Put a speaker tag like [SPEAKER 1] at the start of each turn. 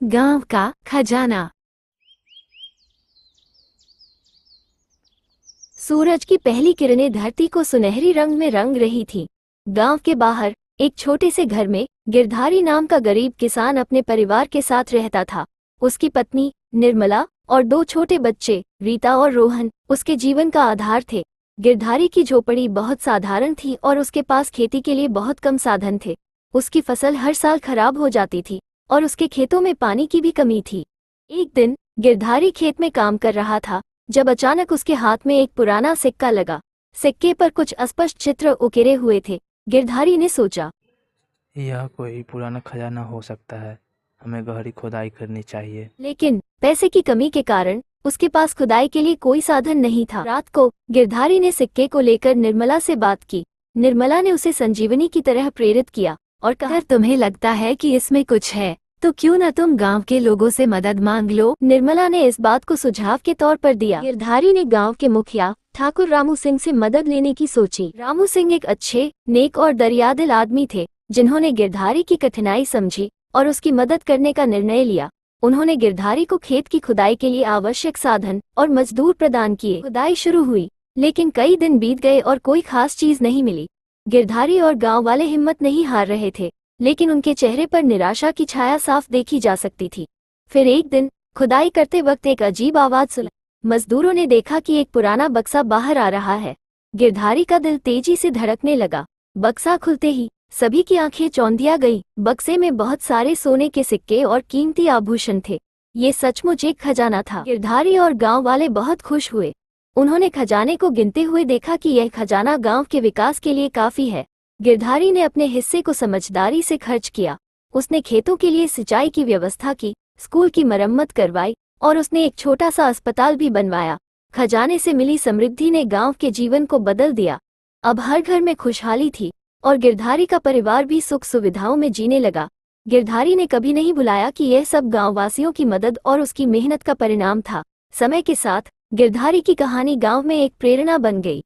[SPEAKER 1] गांव का खजाना। सूरज की पहली किरणें धरती को सुनहरी रंग में रंग रही थीं। गांव के बाहर एक छोटे से घर में गिरधारी नाम का गरीब किसान अपने परिवार के साथ रहता था। उसकी पत्नी निर्मला और दो छोटे बच्चे रीता और रोहन उसके जीवन का आधार थे। गिरधारी की झोपड़ी बहुत साधारण थी और उसके पास खेती के लिए बहुत कम साधन थे। उसकी फसल हर साल खराब हो जाती थी और उसके खेतों में पानी की भी कमी थी। एक दिन गिरधारी खेत में काम कर रहा था जब अचानक उसके हाथ में एक पुराना सिक्का लगा। सिक्के पर कुछ अस्पष्ट चित्र उकेरे हुए थे। गिरधारी ने सोचा,
[SPEAKER 2] यह कोई पुराना खजाना हो सकता है। हमें गहरी खुदाई करनी चाहिए।
[SPEAKER 1] लेकिन पैसे की कमी के कारण उसके पास खुदाई के लिए कोई साधन नहीं था। रात को गिरधारी ने सिक्के को लेकर निर्मला से बात की। निर्मला ने उसे संजीवनी की तरह प्रेरित किया और कहा, अगर तुम्हें लगता है कि इसमें कुछ है तो क्यों न तुम गांव के लोगों से मदद मांग लो। निर्मला ने इस बात को सुझाव के तौर पर दिया। गिरधारी ने गांव के मुखिया ठाकुर रामू सिंह से मदद लेने की सोची। रामू सिंह एक अच्छे, नेक और दरियादिल आदमी थे जिन्होंने गिरधारी की कठिनाई समझी और उसकी मदद करने का निर्णय लिया। उन्होंने गिरधारी को खेत की खुदाई के लिए आवश्यक साधन और मजदूर प्रदान किए। खुदाई शुरू हुई, लेकिन कई दिन बीत गए और कोई खास चीज नहीं मिली। गिरधारी और गांव वाले हिम्मत नहीं हार रहे थे, लेकिन उनके चेहरे पर निराशा की छाया साफ देखी जा सकती थी। फिर एक दिन खुदाई करते वक्त एक अजीब आवाज सुना। मजदूरों ने देखा कि एक पुराना बक्सा बाहर आ रहा है। गिरधारी का दिल तेजी से धड़कने लगा। बक्सा खुलते ही सभी की आंखें चौंधिया गई। बक्से में बहुत सारे सोने के सिक्के और कीमती आभूषण थे। ये सचमुच एक खजाना था। गिरधारी और गांव वाले बहुत खुश हुए। उन्होंने खजाने को गिनते हुए देखा कि यह खजाना गांव के विकास के लिए काफी है। गिरधारी ने अपने हिस्से को समझदारी से खर्च किया। उसने खेतों के लिए सिंचाई की व्यवस्था की, स्कूल की मरम्मत करवाई और उसने एक छोटा सा अस्पताल भी बनवाया। खजाने से मिली समृद्धि ने गांव के जीवन को बदल दिया। अब हर घर में खुशहाली थी और गिरधारी का परिवार भी सुख सुविधाओं में जीने लगा। गिरधारी ने कभी नहीं भुलाया कि यह सब गांववासियों की मदद और उसकी मेहनत का परिणाम था। समय के साथ गिरधारी की कहानी गांव में एक प्रेरणा बन गई।